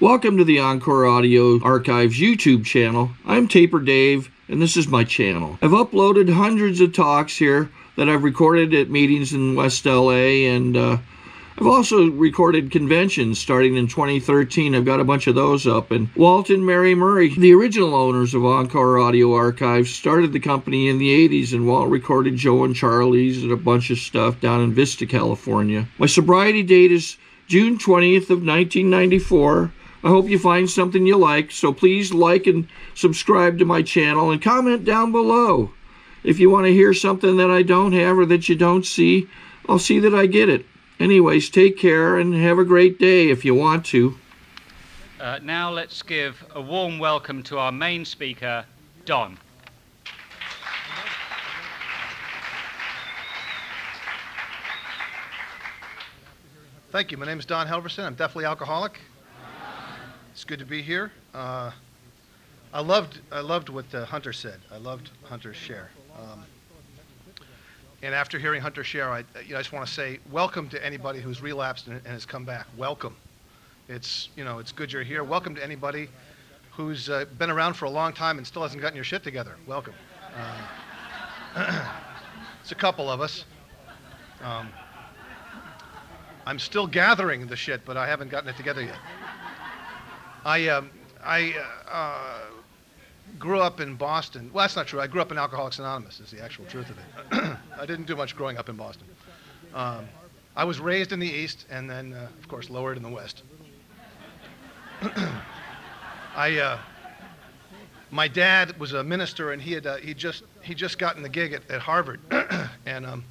Welcome to the Encore Audio Archives YouTube channel. I'm Taper Dave, and this is my channel. I've uploaded hundreds of talks here that I've recorded at meetings in West LA, and I've also recorded conventions starting in 2013. I've got a bunch of those up. And Walt and Mary Murray, the original owners of Encore Audio Archives, started the company in the 80s, and Walt recorded Joe and Charlie's and a bunch of stuff down in Vista, California. My sobriety date is June 20th of 1994. I hope you find something you like, so please like and subscribe to my channel and comment down below. If you want to hear something that I don't have or that you don't see, I'll see that I get it. Anyways, take care and have a great day if you want to. Now let's give a warm welcome to our main speaker, Don. Thank you. My name is Don Helverson. I'm definitely alcoholic. It's good to be here. I loved what Hunter said. I loved Hunter's share. And after hearing Hunter share, I just want to say welcome to anybody who's relapsed and has come back. Welcome. It's good you're here. Welcome to anybody who's been around for a long time and still hasn't gotten your shit together. Welcome. It's a couple of us. I'm still gathering the shit, but I haven't gotten it together yet. I grew up in Boston. Well, that's not true. I grew up in Alcoholics Anonymous is the actual truth of it. I didn't do much growing up in Boston. I was raised in the East and then, of course, lowered in the West. My dad was a minister, and he just gotten the gig at Harvard, and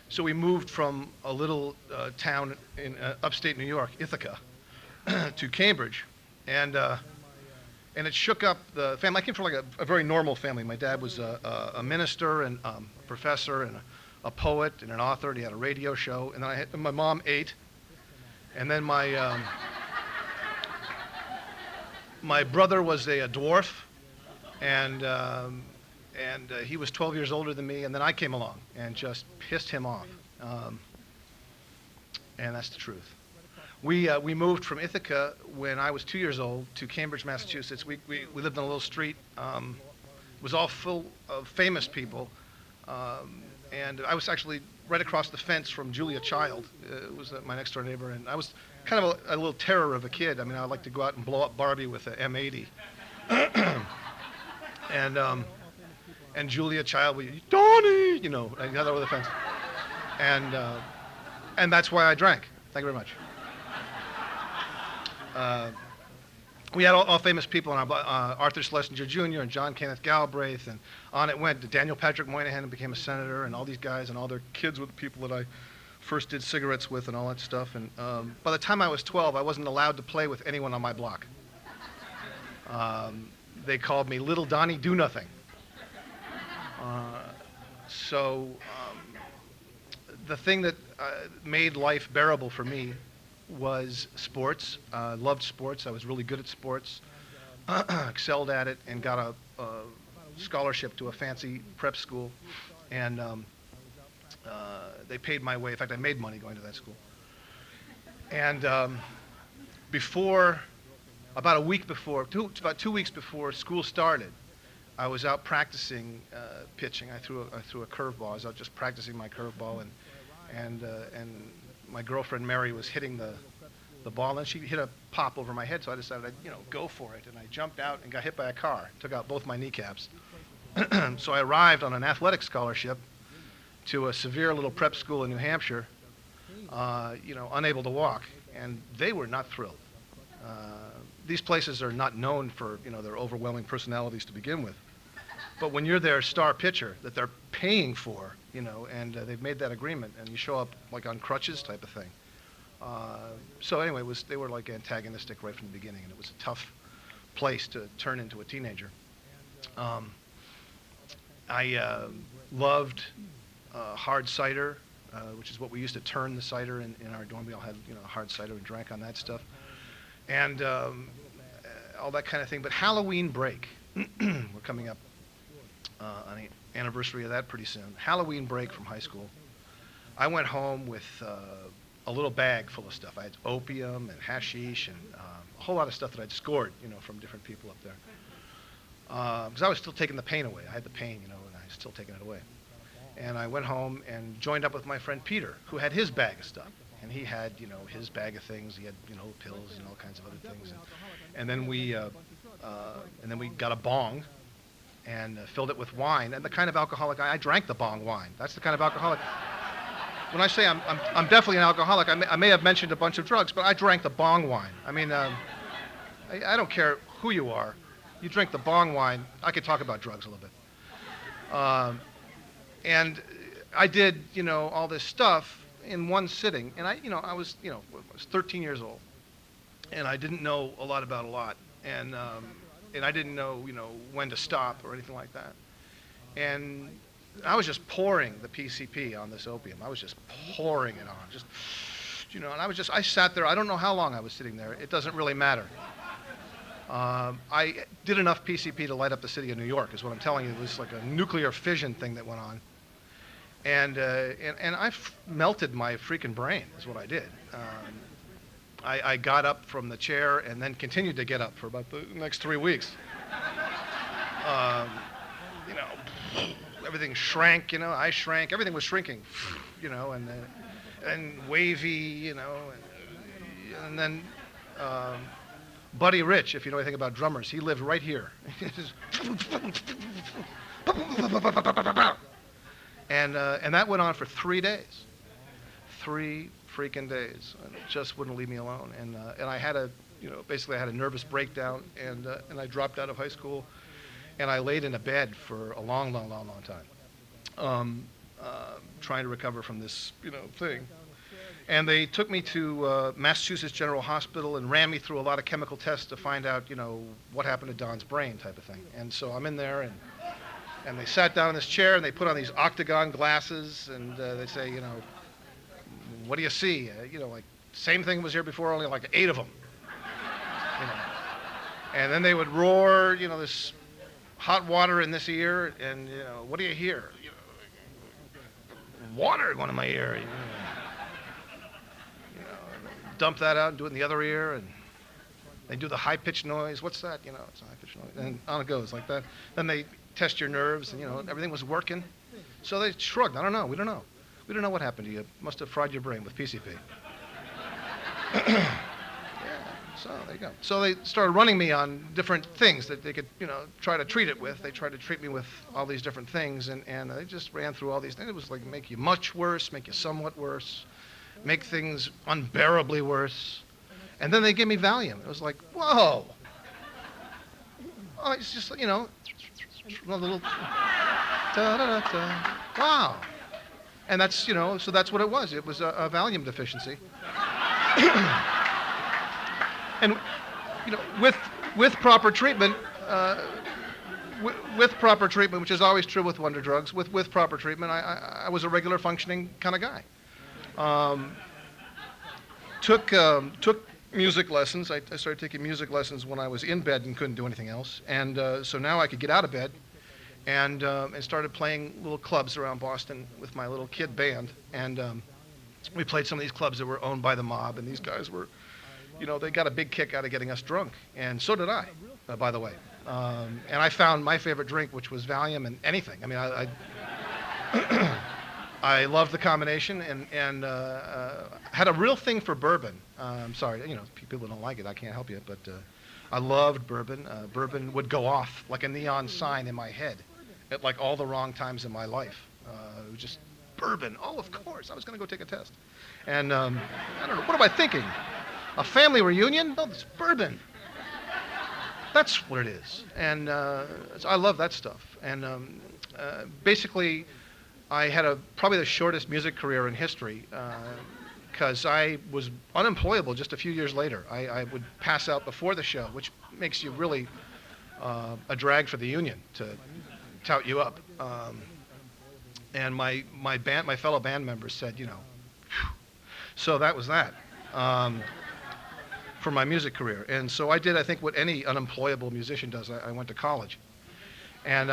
so we moved from a little town in upstate New York, Ithaca, to Cambridge. And it shook up the family. I came from like a very normal family. My dad was a minister and a professor and a poet and an author, and he had a radio show. And then my mom ate. And then my brother was a dwarf, and he was 12 years older than me. And then I came along and just pissed him off. And that's the truth. We moved from Ithaca when I was 2 years old to Cambridge, Massachusetts. We lived on a little street. It was all full of famous people. And I was actually right across the fence from Julia Child. It was my next door neighbor. And I was kind of a little terror of a kid. I mean, I like to go out and blow up Barbie with an M80. And Julia Child, Donnie, I got over the fence. And that's why I drank. Thank you very much. We had all famous people on our Arthur Schlesinger Jr. and John Kenneth Galbraith, and on it went. Daniel Patrick Moynihan became a senator, and all these guys and all their kids were the people that I first did cigarettes with and all that stuff. And by the time I was 12, I wasn't allowed to play with anyone on my block. They called me Little Donnie Do Nothing. So the thing that made life bearable for me was sports. Loved sports. I was really good at sports. Excelled at it, and got a scholarship to a fancy prep school. And they paid my way. In fact, I made money going to that school. And about 2 weeks before school started, I was out practicing pitching. I threw a curveball. I was out just practicing my curveball, and my girlfriend Mary was hitting the ball, and she hit a pop over my head, so I decided I'd go for it, and I jumped out and got hit by a car, took out both my kneecaps. So I arrived on an athletic scholarship to a severe little prep school in New Hampshire, unable to walk, and they were not thrilled. These places are not known for their overwhelming personalities to begin with, but when you're their star pitcher that they're paying for, and they've made that agreement, and you show up like on crutches type of thing. So anyway, they were like antagonistic right from the beginning, and it was a tough place to turn into a teenager. I loved hard cider, which is what we used to turn the cider in our dorm. We all had hard cider and drank on that stuff, and all that kind of thing. But Halloween break, we're coming up on the anniversary of that pretty soon. Halloween break from high school. I went home with a little bag full of stuff. I had opium and hashish and whole lot of stuff that I'd scored, from different people up there. Because I was still taking the pain away. I had the pain, and I was still taking it away. And I went home and joined up with my friend Peter, who had his bag of stuff. And he had, his bag of things. He had, pills and all kinds of other things. And then we got a bong and filled it with wine. And the kind of alcoholic I drank the bong wine. That's the kind of alcoholic. When I say I'm definitely an alcoholic, I may have mentioned a bunch of drugs, but I drank the bong wine. I mean, I don't care who you are. You drink the bong wine. I could talk about drugs a little bit. And I did, all this stuff in one sitting. And I was 13 years old, and I didn't know a lot about a lot, and I didn't know, when to stop or anything like that. And I was just pouring the PCP on this opium. I was just pouring it on, and I sat there. I don't know how long I was sitting there. It doesn't really matter. I did enough PCP to light up the city of New York, is what I'm telling you. It was like a nuclear fission thing that went on. And I melted my freaking brain, is what I did. I got up from the chair and then continued to get up for about the next 3 weeks. Everything shrank, I shrank. Everything was shrinking, and wavy, and then Buddy Rich, if you know anything about drummers, he lived right here. And that went on for 3 days. 3 freaking days. And it just wouldn't leave me alone. And I had basically I had a nervous breakdown, and I dropped out of high school, and I laid in a bed for a long time, trying to recover from this, thing. And they took me to Massachusetts General Hospital and ran me through a lot of chemical tests to find out, what happened to Don's brain type of thing. And so I'm in there, and they sat down in this chair, and they put on these octagon glasses, and they say, what do you see? Like same thing was here before, only like 8 of them. And then they would roar, this hot water in this ear, and what do you hear? Water going in my ear. Dump that out and do it in the other ear, and they do the high-pitched noise. What's that? It's a high-pitched noise. And on it goes like that. Then they test your nerves, and everything was working. So they shrugged. I don't know. We don't know. We don't know what happened to you. Must have fried your brain with PCP. Yeah. So there you go. So they started running me on different things that they could, try to treat it with. They tried to treat me with all these different things, and they just ran through all these things. It was like make you much worse, make you somewhat worse, make things unbearably worse. And then they give me Valium. It was like, whoa. Oh, it's just, a little, da-da-da-da. Wow. And that's, so that's what it was. It was a Valium deficiency. And, with proper treatment, with proper treatment, which is always true with wonder drugs, with proper treatment, I was a regular functioning kind of guy. Took music lessons. I started taking music lessons when I was in bed and couldn't do anything else. And so now I could get out of bed and started playing little clubs around Boston with my little kid band. And we played some of these clubs that were owned by the mob, and these guys were, they got a big kick out of getting us drunk. And so did I, by the way. And I found my favorite drink, which was Valium and anything. I mean, I I loved the combination, and had a real thing for bourbon. I'm sorry, people don't like it. I can't help you, but I loved bourbon. Bourbon would go off like a neon sign in my head at like all the wrong times in my life. It was just bourbon. Oh, of course, I was going to go take a test. And I don't know, what am I thinking? A family reunion? No, it's bourbon. That's what it is. And so I love that stuff. And basically, I had probably the shortest music career in history because I was unemployable just a few years later. I would pass out before the show, which makes you really a drag for the union to tout you up. And my fellow band members said, Phew. So that was that for my music career. And so I did, I think, what any unemployable musician does. I went to college. And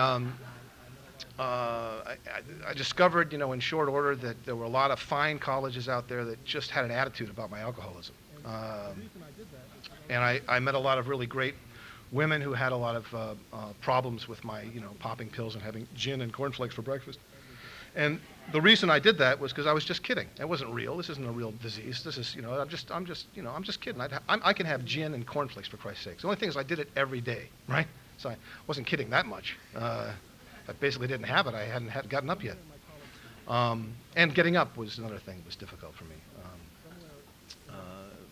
I discovered, in short order that there were a lot of fine colleges out there that just had an attitude about my alcoholism. And I met a lot of really great women who had a lot of problems with my, popping pills and having gin and cornflakes for breakfast. And the reason I did that was because I was just kidding. It wasn't real. This isn't a real disease. This is, I'm just kidding. I can have gin and cornflakes for Christ's sakes. The only thing is I did it every day, right? So I wasn't kidding that much. I basically didn't have it. I hadn't gotten up yet. And getting up was another thing that was difficult for me.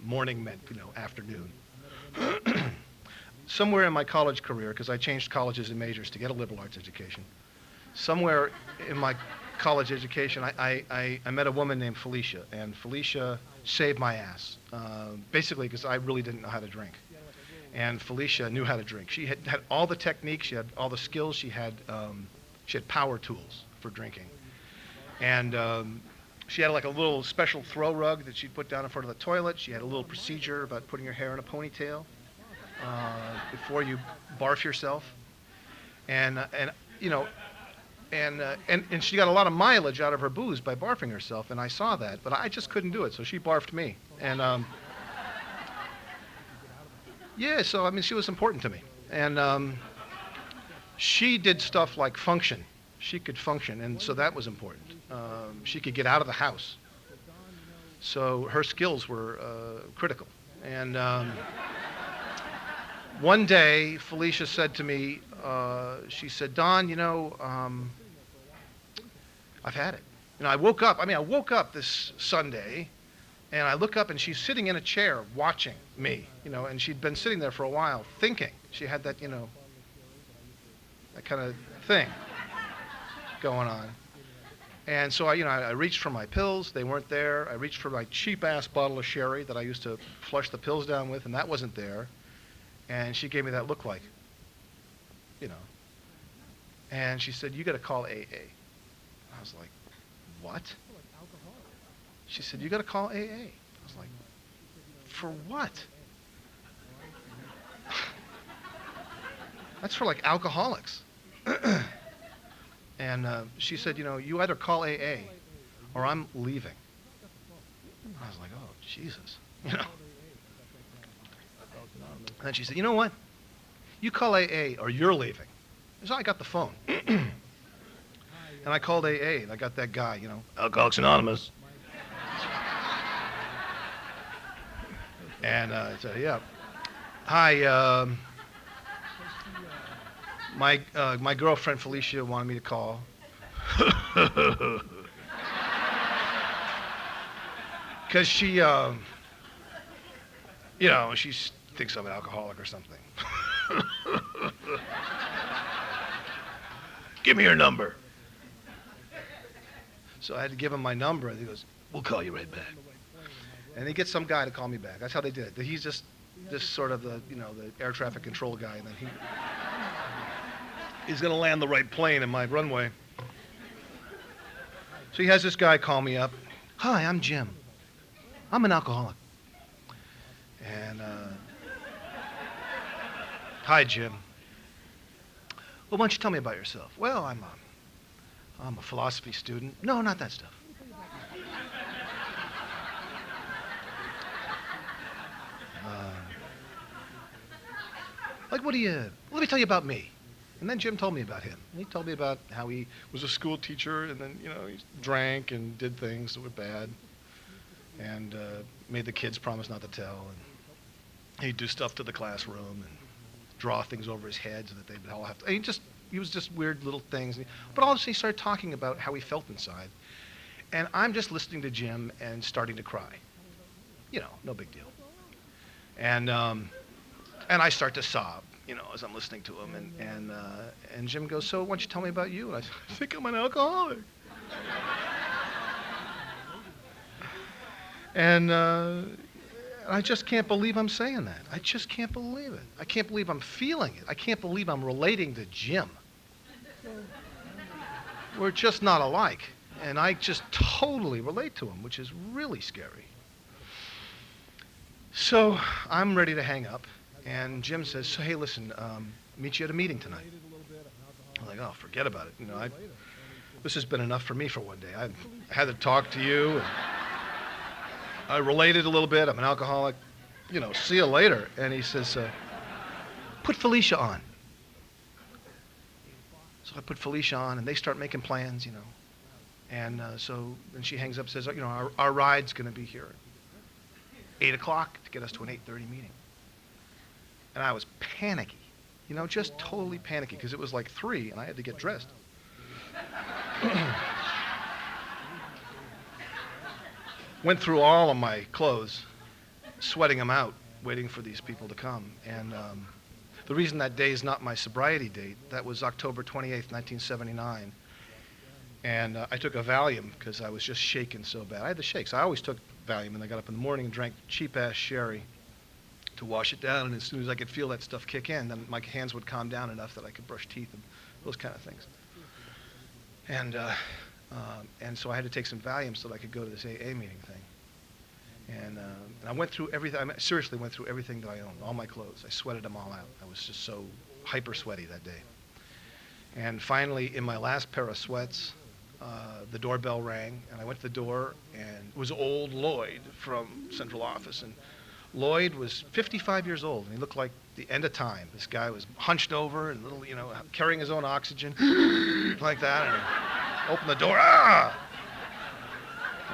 Morning meant, afternoon. Somewhere in my college career, because I changed colleges and majors to get a liberal arts education, somewhere in my college education, I met a woman named Felicia, and Felicia saved my ass, basically because I really didn't know how to drink. And Felicia knew how to drink. She had all the techniques, she had all the skills, she had power tools for drinking. And she had like a little special throw rug that she'd put down in front of the toilet. She had a little procedure about putting your hair in a ponytail before you barf yourself. And she got a lot of mileage out of her booze by barfing herself, and I saw that, but I just couldn't do it, so she barfed me. And yeah, so I mean, she was important to me. And she did stuff like function. She could function, and so that was important. She could get out of the house. So her skills were critical. And one day, Felicia said to me, she said, Don, I've had it. I woke up this Sunday, and I look up, and she's sitting in a chair watching me, and she'd been sitting there for a while thinking. She had that, that kind of thing going on. And so I reached for my pills. They weren't there. I reached for my cheap-ass bottle of sherry that I used to flush the pills down with, and that wasn't there. And she gave me that look like, And she said, you got to call AA. I was like, what? She said, you got to call AA. I was like, for what? That's for like alcoholics. And she said, you either call AA or I'm leaving. I was like, oh, Jesus. And then she said, you know what? You call AA or you're leaving. So I got the phone. And I called AA, and I got that guy, Alcoholics Anonymous. And I said, yeah. Hi, my girlfriend Felicia wanted me to call. Because she, she thinks I'm an alcoholic or something. Give me your number. So I had to give him my number, and he goes, we'll call you right back. And he gets some guy to call me back. That's how they did it. He's just sort of the air traffic control guy, and then he's going to land the right plane in my runway. So he has this guy call me up. Hi, I'm Jim. I'm an alcoholic. And, hi, Jim. Well, why don't you tell me about yourself? Well, I'm a philosophy student. No, not that stuff. Let me tell you about me. And then Jim told me about him. And he told me about how he was a school teacher, and then, he drank and did things that were bad, and made the kids promise not to tell. And he'd do stuff to the classroom and draw things over his head so that they'd all have to. He was just weird little things. But all of a sudden he started talking about how he felt inside. And I'm just listening to Jim and starting to cry. No big deal. And I start to sob, as I'm listening to him. And Jim goes, so why don't you tell me about you? And I think I'm an alcoholic. And I just can't believe I'm saying that. I just can't believe it. I can't believe I'm feeling it. I can't believe I'm relating to Jim. We're just not alike. And I just totally relate to him, which is really scary. So I'm ready to hang up. And Jim says, so, hey, listen, meet you at a meeting tonight. I'm like, oh, forget about it. This has been enough for me for one day. I had to talk to you. And I related a little bit. I'm an alcoholic. see you later. And he says, put Felicia on. So I put Felicia on, and they start making plans, And so then she hangs up and says, our ride's going to be here at 8 o'clock to get us to an 8:30 meeting. And I was panicky, just totally panicky, because it was like 3, and I had to get dressed. Went through all of my clothes, sweating them out, waiting for these people to come. And the reason that day is not my sobriety date, that was October 28th, 1979. And I took a Valium because I was just shaking so bad. I had the shakes. I always took Valium, and I got up in the morning and drank cheap-ass sherry to wash it down. And as soon as I could feel that stuff kick in, then my hands would calm down enough that I could brush teeth and those kind of things. And so I had to take some Valium so that I could go to this AA meeting thing. And I went through everything. I seriously went through everything that I owned, all my clothes. I sweated them all out. I was just so hyper sweaty that day. And finally, in my last pair of sweats, the doorbell rang, and I went to the door, and it was old Lloyd from central office. And Lloyd was 55 years old, and he looked like the end of time. This guy was hunched over and little, carrying his own oxygen, like that. And I opened the door,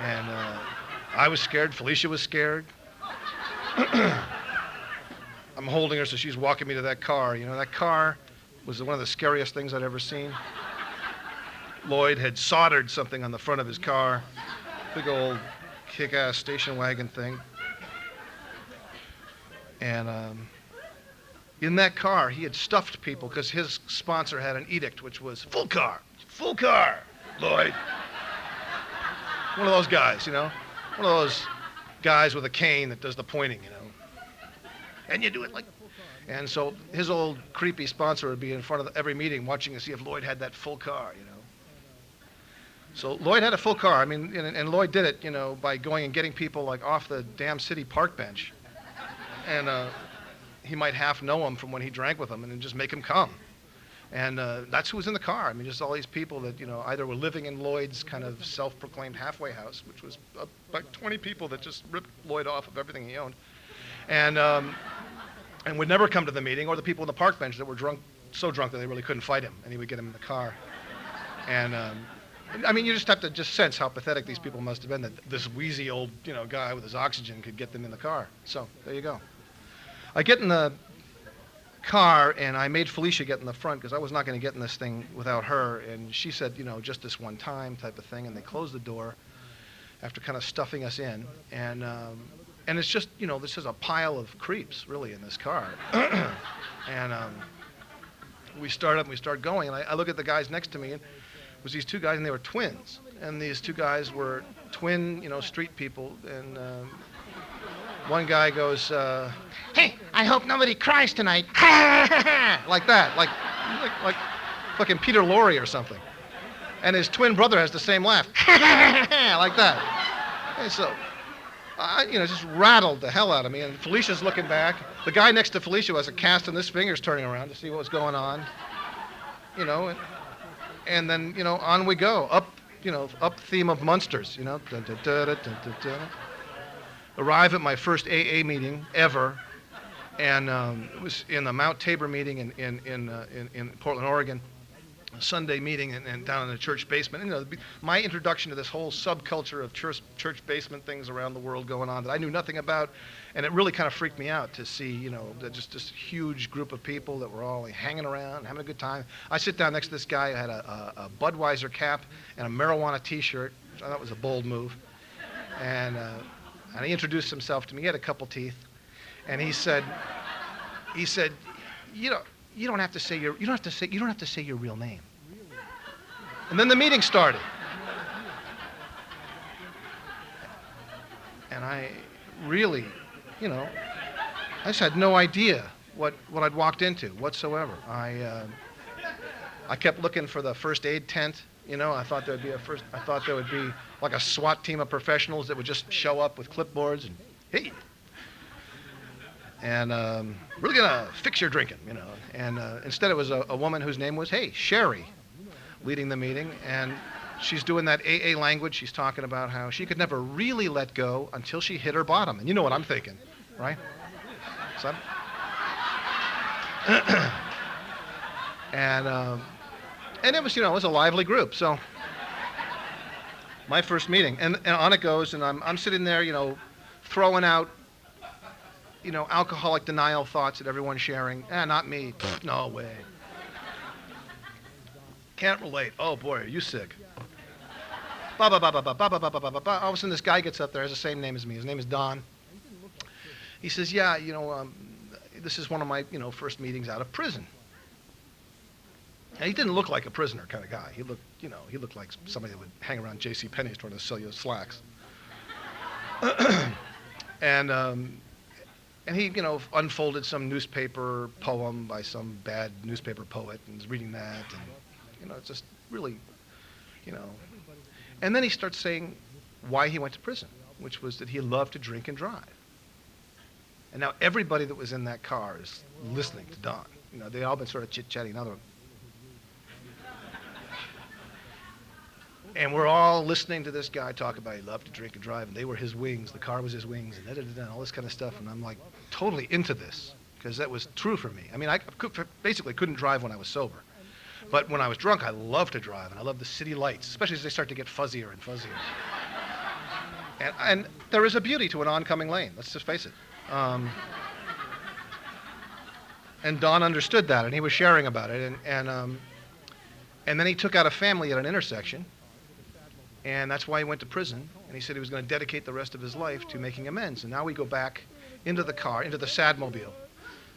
And I was scared. Felicia was scared. I'm holding her, so she's walking me to that car. That car was one of the scariest things I'd ever seen. Lloyd had soldered something on the front of his car, big old kick-ass station wagon thing. And in that car, he had stuffed people because his sponsor had an edict, which was full car, Lloyd. One of those guys, one of those guys with a cane that does the pointing, And you do it like. And so his old creepy sponsor would be in front of every meeting watching to see if Lloyd had that full car, So Lloyd had a full car. I mean, and Lloyd did it, by going and getting people like off the damn city park bench. And he might half know them from when he drank with them and then just make them come. And that's who was in the car. I mean, just all these people that, either were living in Lloyd's kind of self-proclaimed halfway house, which was about 20 people that just ripped Lloyd off of everything he owned. And would never come to the meeting, or the people in the park bench that were so drunk that they really couldn't fight him, and he would get them in the car. And I mean, you just have to just sense how pathetic these people must have been, that this wheezy old, guy with his oxygen could get them in the car. So there you go. I get in the car, and I made Felicia get in the front because I was not going to get in this thing without her. And she said, just this one time type of thing. And they closed the door after kind of stuffing us in. And it's just, this is a pile of creeps really in this car. And we start up and we start going. And I look at the guys next to me, and it was these two guys, and they were twins. And these two guys were twin, street people. And one guy goes, hey, I hope nobody cries tonight. Like that, like fucking Peter Lorre or something. And his twin brother has the same laugh. Like that. And so, just rattled the hell out of me. And Felicia's looking back. The guy next to Felicia was a cast and his fingers turning around to see what was going on. And then, on we go. Up theme of Munsters, Arrive at my first AA meeting ever, and it was in the Mount Tabor meeting in Portland, Oregon, a Sunday meeting, and down in the church basement. My introduction to this whole subculture of church basement things around the world going on that I knew nothing about, and it really kind of freaked me out to see, just this huge group of people that were all hanging around, having a good time. I sit down next to this guy who had a Budweiser cap and a marijuana T-shirt, which I thought was a bold move, and he introduced himself to me. He had a couple teeth, and he said, you don't have to say your real name. And then the meeting started, and I really, I just had no idea what I'd walked into whatsoever. I kept looking for the first aid tent. I thought there would be like a SWAT team of professionals that would just show up with clipboards and, hey, and we're gonna fix your drinking, And instead it was a woman whose name was, hey, Sherry, leading the meeting, and she's doing that AA language. She's talking about how she could never really let go until she hit her bottom. And you know what I'm thinking, right? son. And it was, it was a lively group. So my first meeting, and on it goes, and I'm sitting there, throwing out, alcoholic denial thoughts that everyone's sharing. Not me. Pfft, no way. Can't relate. Oh boy, are you sick? Ba ba ba ba ba ba ba ba ba ba ba. All of a sudden, this guy gets up there, has the same name as me. His name is Don. He says, "Yeah, this is one of my, first meetings out of prison." And he didn't look like a prisoner kind of guy. He looked like somebody that would hang around J.C. Penney's trying to sell you slacks. And he, unfolded some newspaper poem by some bad newspaper poet and was reading that, and, it's just really, And then he starts saying why he went to prison, which was that he loved to drink and drive. And now everybody that was in that car is listening to Don. They all been sort of chit-chatting. And we're all listening to this guy talk about he loved to drink and drive, and they were his wings, the car was his wings, and all this kind of stuff. And I'm like totally into this, because that was true for me. I mean, I basically couldn't drive when I was sober. But when I was drunk, I loved to drive, and I loved the city lights, especially as they start to get fuzzier and fuzzier. And there is a beauty to an oncoming lane, let's just face it. And Don understood that, and he was sharing about it. And then he took out a family at an intersection, and that's why he went to prison. And he said he was going to dedicate the rest of his life to making amends. And now we go back into the car, into the Sadmobile,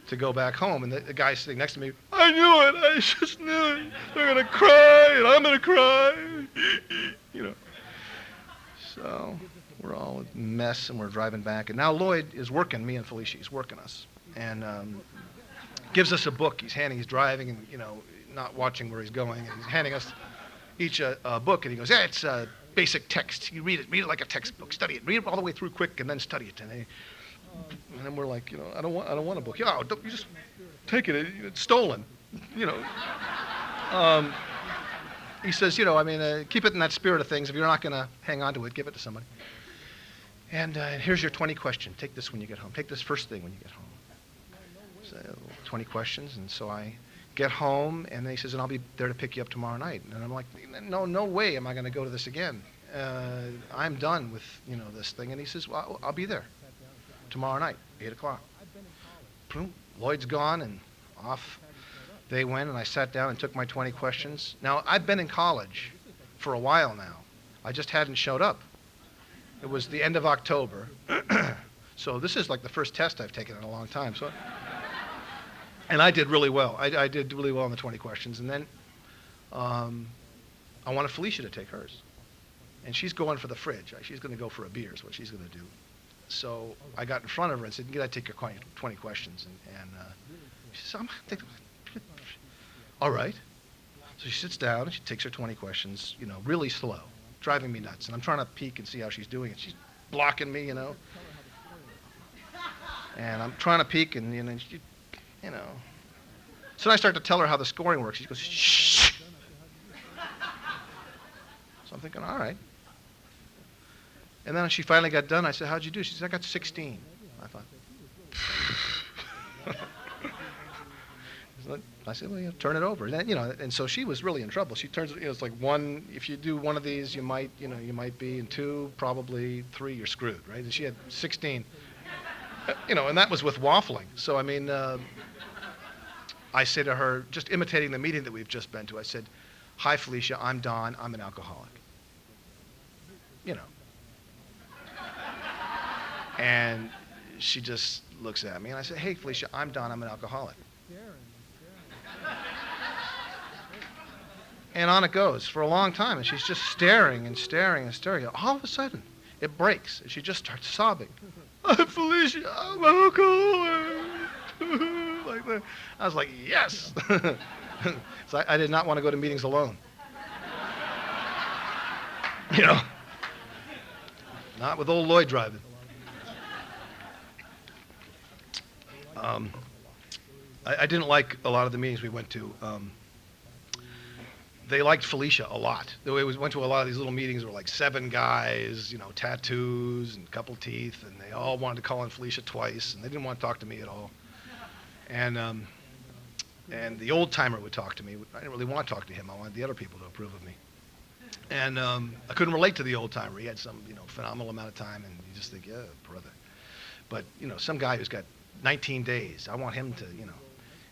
to go back home. And the guy sitting next to me, "I knew it. I just knew it. They're going to cry, and I'm going to cry." So we're all a mess, and we're driving back. And now Lloyd is working, me and Felicia, he's working us. And gives us a book. He's driving and, not watching where he's going. And he's handing us each a book. And he goes, "Yeah, it's basic text. You read it like a textbook. Study it. Read it all the way through quick and then study it." And then we're like, I don't want a book. "Yeah, you just take it. It's stolen." He says, keep it in that spirit of things. If you're not going to hang on to it, give it to somebody. And here's your 20 questions. Take this when you get home. Take this first thing when you get home. So 20 questions. And so I get home, and then he says, "And I'll be there to pick you up tomorrow night." And I'm like, no way am I going to go to this again. I'm done with, this thing. And he says, "Well, I'll be there tomorrow night, 8 o'clock. Boom. Lloyd's gone, and off they went, and I sat down and took my 20 questions. Now, I've been in college for a while now. I just hadn't showed up. It was the end of October. So this is like the first test I've taken in a long time. And I did really well. I did really well on the 20 questions. And then I wanted Felicia to take hers. And she's going for the fridge. She's going to go for a beer is what she's going to do. So I got in front of her and said, "You got to take your 20 questions." And she says, "I'm going to take them." All right. So she sits down and she takes her 20 questions, really slow, driving me nuts. And I'm trying to peek and see how she's doing it. She's blocking me, And I'm trying to peek and, she, So I start to tell her how the scoring works. She goes, "Shh." So I'm thinking, all right. And then when she finally got done, I said, "How'd you do?" She said, "I got 16. I thought. I said, "Well, turn it over." And then, and so she was really in trouble. She turns, it's like one, if you do one of these, you might be, and two, probably three, you're screwed, right? And she had 16, and that was with waffling. So, I say to her, just imitating the meeting that we've just been to, I said, "Hi, Felicia, I'm Don. I'm an alcoholic." And she just looks at me, and I said, "Hey, Felicia, I'm Don. I'm an alcoholic." And on it goes for a long time, and she's just staring and staring and staring. All of a sudden, it breaks, and she just starts sobbing. "I'm Felicia, I'm an alcoholic." Like that. I was like, yes. So I did not want to go to meetings alone. Not with old Lloyd driving. I didn't like a lot of the meetings we went to. they liked Felicia a lot. They went to a lot of these little meetings where like 7 guys, you know, tattoos and a couple teeth, and they all wanted to call on Felicia twice, and they didn't want to talk to me at all. And the old timer would talk to me. I didn't really want to talk to him. I wanted the other people to approve of me. And I couldn't relate to the old timer. He had some, you know, phenomenal amount of time, and you just think, yeah, brother. But, you know, some guy who's got 19 days, I want him to, you know.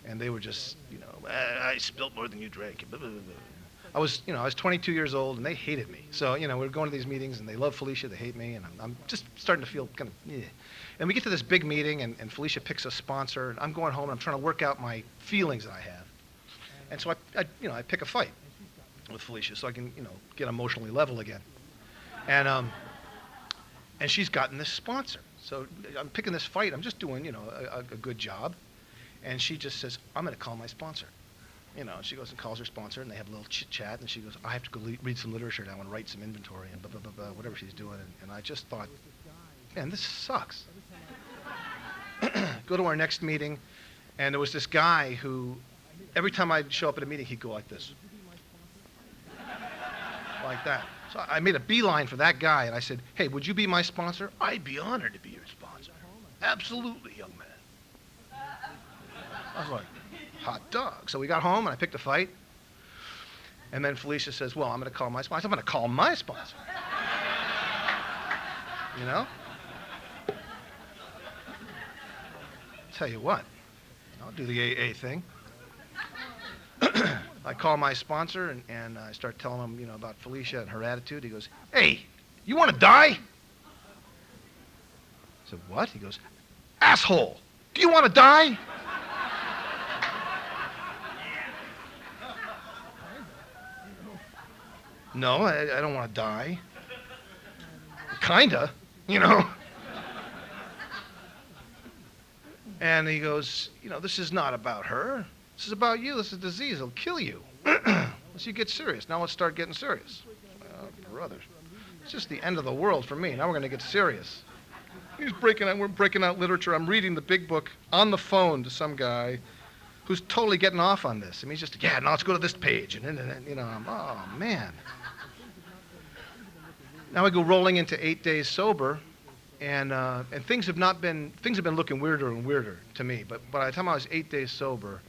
And they were just, you know, I spilled more than you drank. Blah, blah, blah, blah. I was 22 years old, and they hated me. So, you know, we were going to these meetings, and they love Felicia, they hate me, and I'm just starting to feel kind of, yeah. And we get to this big meeting, and Felicia picks a sponsor, and I'm going home, and I'm trying to work out my feelings that I have. And so I pick a fight with Felicia so I can, you know, get emotionally level again. And she's gotten this sponsor. So I'm picking this fight. I'm just doing, you know, a good job. And she just says, I'm going to call my sponsor. You know, she goes and calls her sponsor, and they have a little chit-chat, and she goes, I have to go read some literature now and write some inventory and blah, blah, blah, blah, whatever she's doing. And I just thought, man, this sucks. Go to our next meeting, and there was this guy who, every time I'd show up at a meeting, he'd go like this. Like that. So I made a beeline for that guy, and I said, hey, would you be my sponsor? I'd be honored to be your sponsor. Absolutely, young man. I was like, hot dog. So we got home, and I picked a fight. And then Felicia says, well, I'm going to call my sponsor. I'm going to call my sponsor. You know? Tell you what, I'll do the AA thing. I call my sponsor, and I start telling him, you know, about Felicia and her attitude. He goes, hey, you want to die? I said, what? He goes, asshole, do you want to die? No, I don't want to die. Kinda, you know. And he goes, you know, this is not about her. This is about you. This is a disease. It'll kill you. Unless you get serious. Now let's start getting serious. Brothers, it's just the end of the world for me. Now we're going to get serious. We're breaking out literature. I'm reading the big book on the phone to some guy who's totally getting off on this. I mean, he's just, yeah, now let's go to this page. And then, you know, oh, man. Now I go rolling into 8 days sober. And things have been looking weirder and weirder to me. But by the time I was 8 days sober,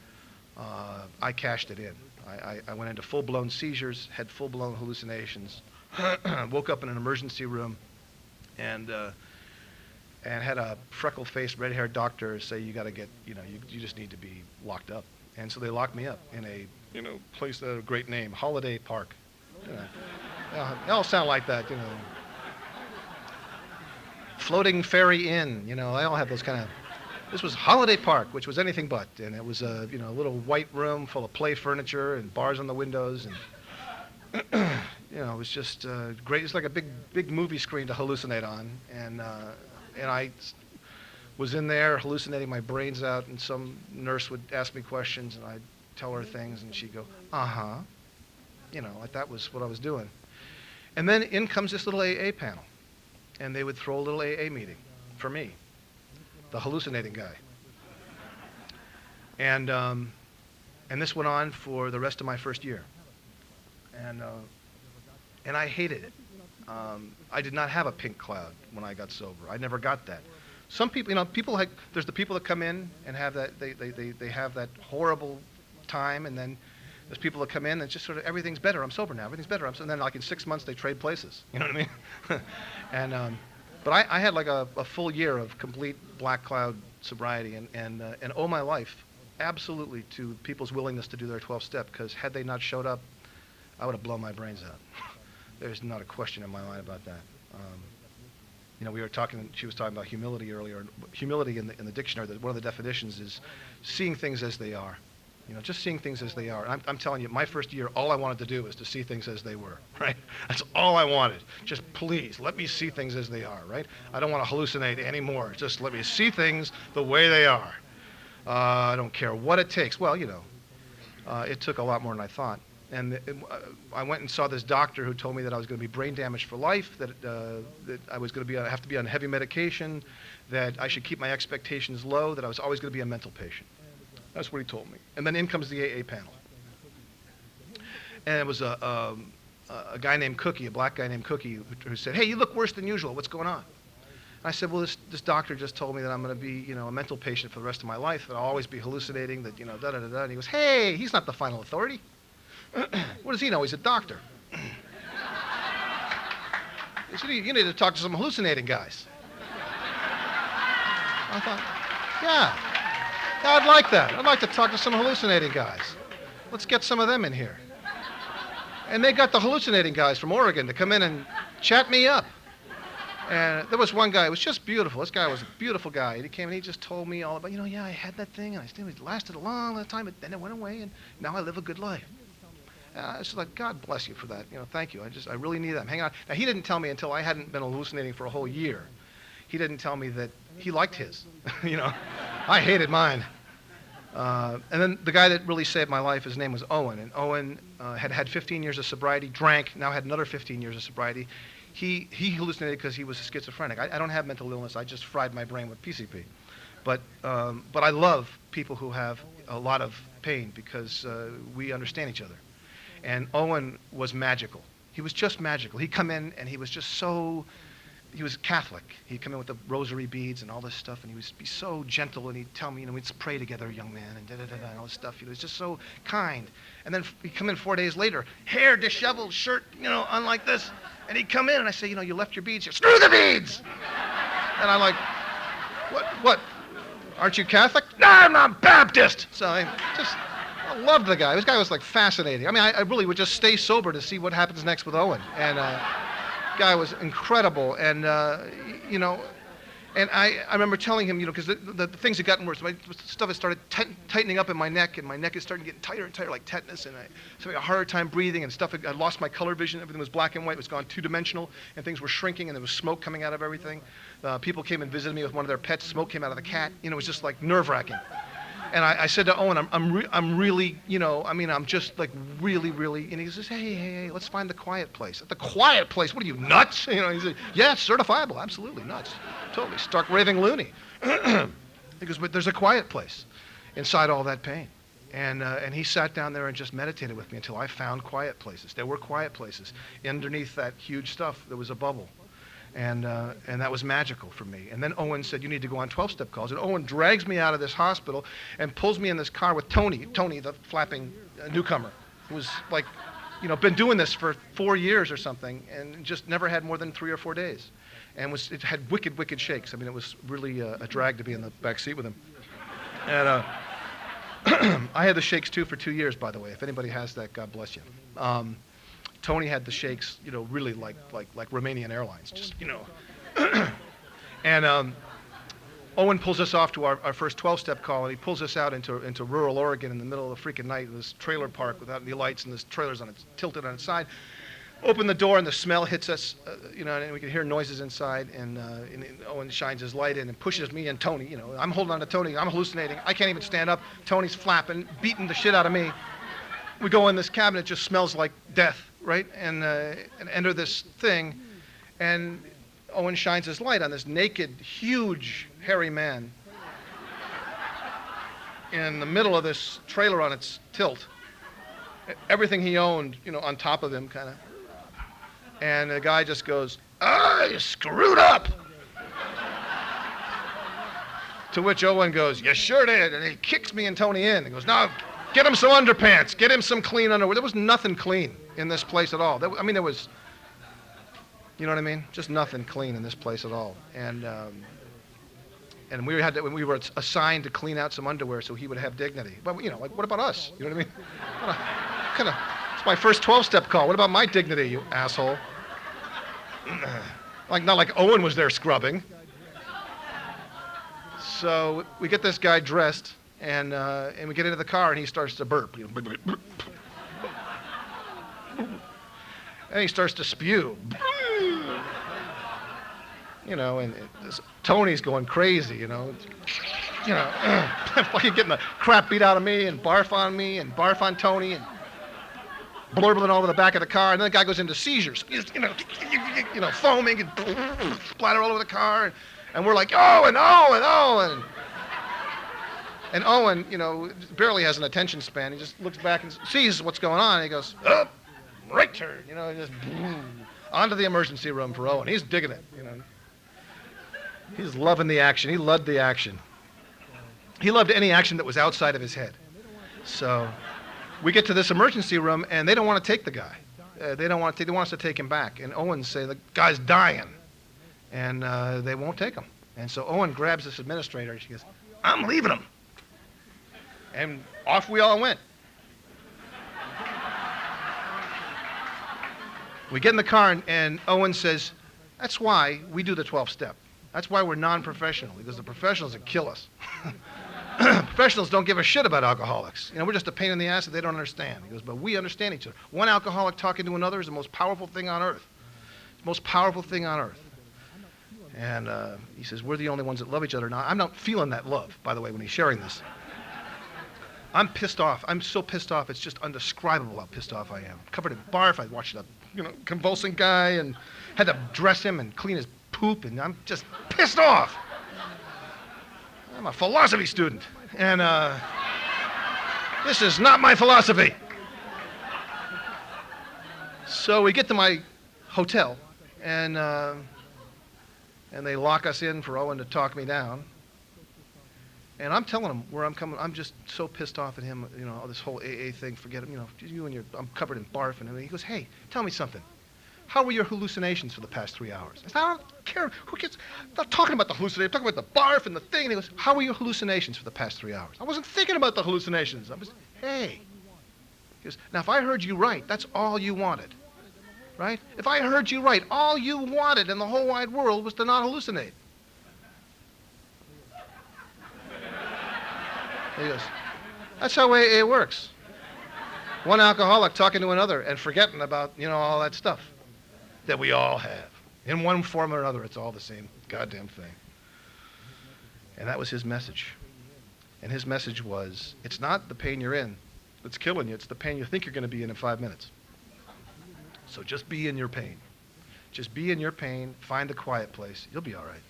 I cashed it in. I went into full-blown seizures, had full-blown hallucinations, woke up in an emergency room, and had a freckle-faced, red-haired doctor say, you got to get, you know, you just need to be locked up. And so they locked me up in a, you know, place that had a great name, Holiday Park. You know, they all sound like that, you know. Floating Ferry Inn, you know, I all have those kind of. This was Holiday Park, which was anything but, and it was a, you know, a little white room full of play furniture and bars on the windows, and you know, it was just great. It's like a big movie screen to hallucinate on, and I was in there hallucinating my brains out, and some nurse would ask me questions, and I'd tell her things, and she'd go, you know, like that was what I was doing, and then in comes this little AA panel. And they would throw a little AA meeting for me, the hallucinating guy. And this went on for the rest of my first year. And I hated it. I did not have a pink cloud when I got sober. I never got that. Some people, you know, there's the people that come in and have that, they have that horrible time, and then there's people that come in and just sort of, everything's better, I'm sober now, everything's better. And then like in 6 months they trade places, you know what I mean? And, but I had like a full year of complete black cloud sobriety and owe my life absolutely to people's willingness to do their 12 step, because had they not showed up, I would have blown my brains out. There's not a question in my mind about that. You know, she was talking about humility earlier. Humility in the dictionary, one of the definitions is seeing things as they are. You know, just seeing things as they are. And I'm telling you, my first year, all I wanted to do was to see things as they were, right? That's all I wanted. Just please, let me see things as they are, right? I don't want to hallucinate anymore. Just let me see things the way they are. I don't care what it takes. Well, you know, it took a lot more than I thought. And I went and saw this doctor who told me that I was going to be brain damaged for life, that I was going to have to be on heavy medication, that I should keep my expectations low, that I was always going to be a mental patient. That's what he told me. And then in comes the AA panel. and it was a guy named Cookie, a black guy named Cookie, who said, "Hey, you look worse than usual. What's going on?" And I said, "Well, this doctor just told me that I'm going to be, a mental patient for the rest of my life, that I'll always be hallucinating, that, da da da da." And he goes, "Hey, he's not the final authority. What does he know? He's a doctor." He said, "You need to talk to some hallucinating guys." I thought, yeah, I'd like that. I'd like to talk to some hallucinating guys. Let's get some of them in here. And they got the hallucinating guys from Oregon to come in and chat me up. And there was one guy, it was just beautiful. This guy was a beautiful guy. And he came and he just told me all about, yeah, I had that thing, and it lasted a long, long time, but then it went away, and now I live a good life. I was like, God bless you for that. Thank you. I really need that. Hang on. Now, he didn't tell me until I hadn't been hallucinating for a whole year. He didn't tell me that he liked his. I hated mine. And then the guy that really saved my life, his name was Owen. And Owen had 15 years of sobriety, drank, now had another 15 years of sobriety. He hallucinated because he was schizophrenic. I don't have mental illness. I just fried my brain with PCP. But I love people who have a lot of pain because we understand each other. And Owen was magical. He was just magical. He'd come in and he was just so... He was Catholic. He'd come in with the rosary beads and all this stuff, and he would be so gentle, and he'd tell me, we'd pray together, young man, and da-da-da-da, and all this stuff. He was just so kind. And then he'd come in 4 days later, hair disheveled, shirt, on like this. And he'd come in, and I say, you left your beads here. Screw the beads! And I'm like, what? Aren't you Catholic? No, I'm not Baptist! So I loved the guy. This guy was, fascinating. I mean, I really would just stay sober to see what happens next with Owen. And... guy was incredible, and and I remember telling him, because the things had gotten worse. My stuff had started tightening up in my neck, and my neck is starting to get tighter and tighter, like tetanus, and I was having a harder time breathing, and stuff. I lost my color vision. Everything was black and white. It was gone two-dimensional, and things were shrinking, and there was smoke coming out of everything. People came and visited me with one of their pets. Smoke came out of the cat. It was just like nerve-wracking. And I said to Owen, I'm really, I'm just really, really, and he says, hey, let's find the quiet place. The quiet place? What are you, nuts? He said, yeah, it's certifiable, absolutely, nuts. Totally, stark raving loony. He goes, but there's a quiet place inside all that pain. And he sat down there and just meditated with me until I found quiet places. There were quiet places. Underneath that huge stuff, there was a bubble. And that was magical for me. And then Owen said, you need to go on 12-step calls. And Owen drags me out of this hospital and pulls me in this car with Tony, the flapping newcomer, who was been doing this for 4 years or something, and just never had more than 3 or 4 days. And it had wicked, wicked shakes. I mean, it was really a drag to be in the back seat with him. And I had the shakes too for 2 years, by the way. If anybody has that, God bless you. Tony had the shakes, really like Romanian Airlines, just. And Owen pulls us off to our first 12-step call, and he pulls us out into rural Oregon in the middle of the freaking night in this trailer park without any lights, and this trailer's tilted on its side. Open the door, and the smell hits us, and we can hear noises inside, and Owen shines his light in and pushes me and Tony. I'm holding on to Tony. I'm hallucinating. I can't even stand up. Tony's flapping, beating the shit out of me. We go in this cabinet, it just smells like death, right? And enter this thing, and Owen shines his light on this naked, huge, hairy man in the middle of this trailer on its tilt. Everything he owned, on top of him, kind of. And the guy just goes, you screwed up! To which Owen goes, you sure did. And he kicks me and Tony in. He goes, now, get him some underpants. Get him some clean underwear. There was nothing clean in this place at all. There was, you know what I mean? Just nothing clean in this place at all. And we were assigned to clean out some underwear so he would have dignity. But, what about us? You know what I mean? It's my first 12-step call. What about my dignity, you asshole? Not like Owen was there scrubbing. So we get this guy dressed, and we get into the car, and he starts to burp. And he starts to spew. And Tony's going crazy, fucking getting the crap beat out of me, and barf on me, and barf on Tony, and blurbling all over the back of the car, and then the guy goes into seizures, foaming and splatter all over the car, and we're like, oh, and. And Owen, you know, barely has an attention span. He just looks back and sees what's going on. And he goes, up, right turn. You know, just onto the emergency room for Owen. He's digging it, you know. He's loving the action. He loved the action. He loved any action that was outside of his head. So we get to this emergency room, and they don't want to take the guy. They want us to take him back. And Owen say, the guy's dying. And they won't take him. And so Owen grabs this administrator, and she goes, I'm leaving him. And off we all went. We get in the car, and Owen says, that's why we do the 12-step. That's why we're non-professional, because the professionals would kill us. Professionals don't give a shit about alcoholics. You know, we're just a pain in the ass that they don't understand. He goes, but we understand each other. One alcoholic talking to another is the most powerful thing on earth. It's the most powerful thing on earth. And he says, we're the only ones that love each other. Now, I'm not feeling that love, by the way, when he's sharing this. I'm pissed off. I'm so pissed off, it's just indescribable how pissed off I am. Covered in barf. I watched a convulsing guy and had to dress him and clean his poop, and I'm just pissed off. I'm a philosophy student, and this is not my philosophy. So we get to my hotel, and they lock us in for Owen to talk me down. And I'm telling him where I'm coming. I'm just so pissed off at him, you know, this whole AA thing, forget him, you know, you and your, I'm covered in barf. And he goes, hey, tell me something. How were your hallucinations for the past 3 hours? I said, I don't care. Who cares? I'm not talking about the hallucinations. I'm talking about the barf and the thing. And he goes, how were your hallucinations for the past 3 hours? I wasn't thinking about the hallucinations. I was, hey. He goes, now, if I heard you right, that's all you wanted, right? If I heard you right, all you wanted in the whole wide world was to not hallucinate. He goes, that's how AA works. One alcoholic talking to another and forgetting about, you know, all that stuff that we all have. In one form or another, it's all the same goddamn thing. And that was his message. And his message was, it's not the pain you're in that's killing you, it's the pain you think you're going to be in 5 minutes. So just be in your pain. Just be in your pain, find a quiet place, you'll be all right.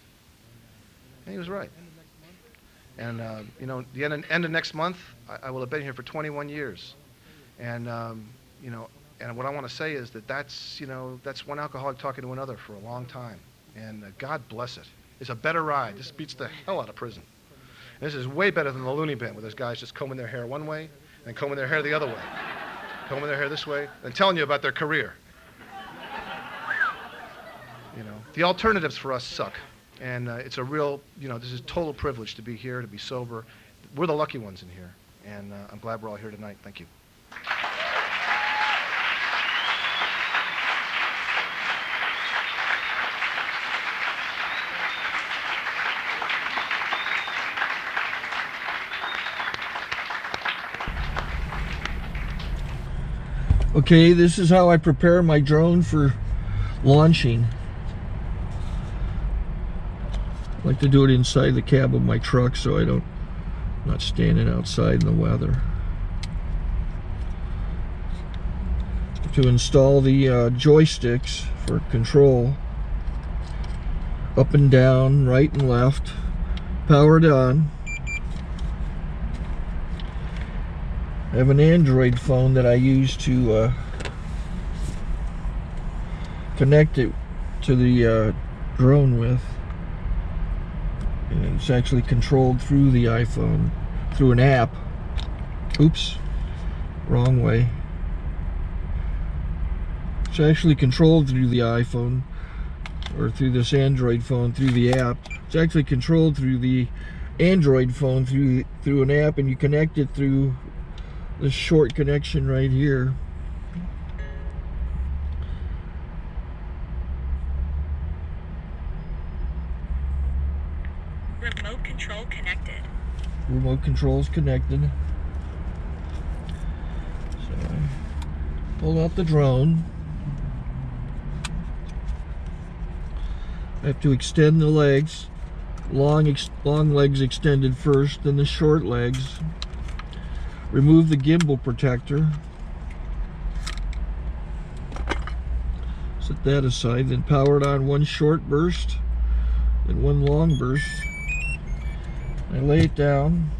And he was right. And, you know, the end of next month, I will have been here for 21 years. And, you know, and what I want to say is that that's, you know, that's one alcoholic talking to another for a long time. And God bless it. It's a better ride. This beats the hell out of prison. And this is way better than the loony bin, where there's guys just combing their hair one way and combing their hair the other way. Combing their hair this way and telling you about their career. You know, the alternatives for us suck. And it's a real, you know, this is a total privilege to be here, to be sober. We're the lucky ones in here. And I'm glad we're all here tonight. Thank you. Okay, this is how I prepare my drone for launching. I like to do it inside the cab of my truck so I'm not standing outside in the weather. To install the joysticks for control, up and down, right and left, powered on. I have an Android phone that I use to connect it to the drone with. And it's actually controlled through the iPhone, through an app. Oops, wrong way. It's actually controlled through the iPhone, or through this Android phone, through the app. It's actually controlled through the Android phone, through an app, and you connect it through this short connection right here. Remote control connected. Remote control's connected. So I pull out the drone. I have to extend the legs. Long legs extended first, then the short legs. Remove the gimbal protector. Set that aside, then power it on one short burst, then one long burst. I lay it down,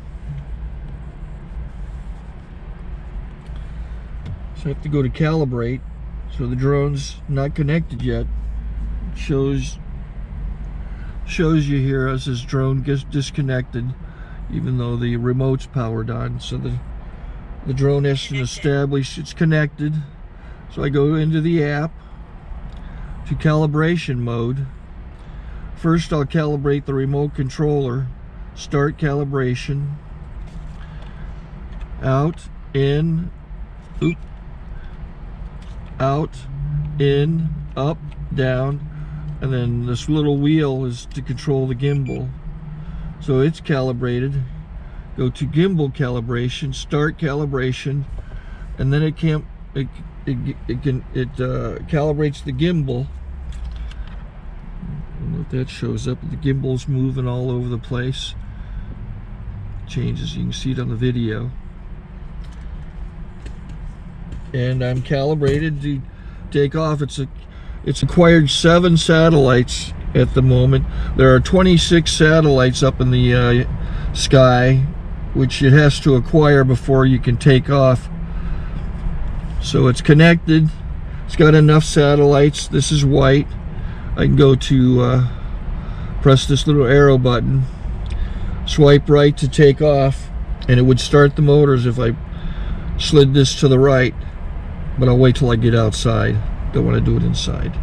So I have to go to calibrate. So the drone's not connected yet. It shows you here as this drone gets disconnected, even though the remote's powered on. So the drone has to establish it's connected. So I go into the app to calibration mode. First I'll calibrate the remote controller. Start calibration. Out, in, oop, out, in, up, down, and then this little wheel is to control the gimbal. So it's calibrated. Go to gimbal calibration, start calibration, and then it calibrates the gimbal. I don't know if that shows up. The gimbal's moving all over the place. Changes, you can see it on the video. And I'm calibrated to take off. It's acquired 7 satellites at the moment. There are 26 satellites up in the sky, which it has to acquire before you can take off. So it's connected. It's got enough satellites. This is white. I can go to press this little arrow button, swipe right to take off, and it would start the motors if I slid this to the right. But I'll wait till I get outside. Don't want to do it inside.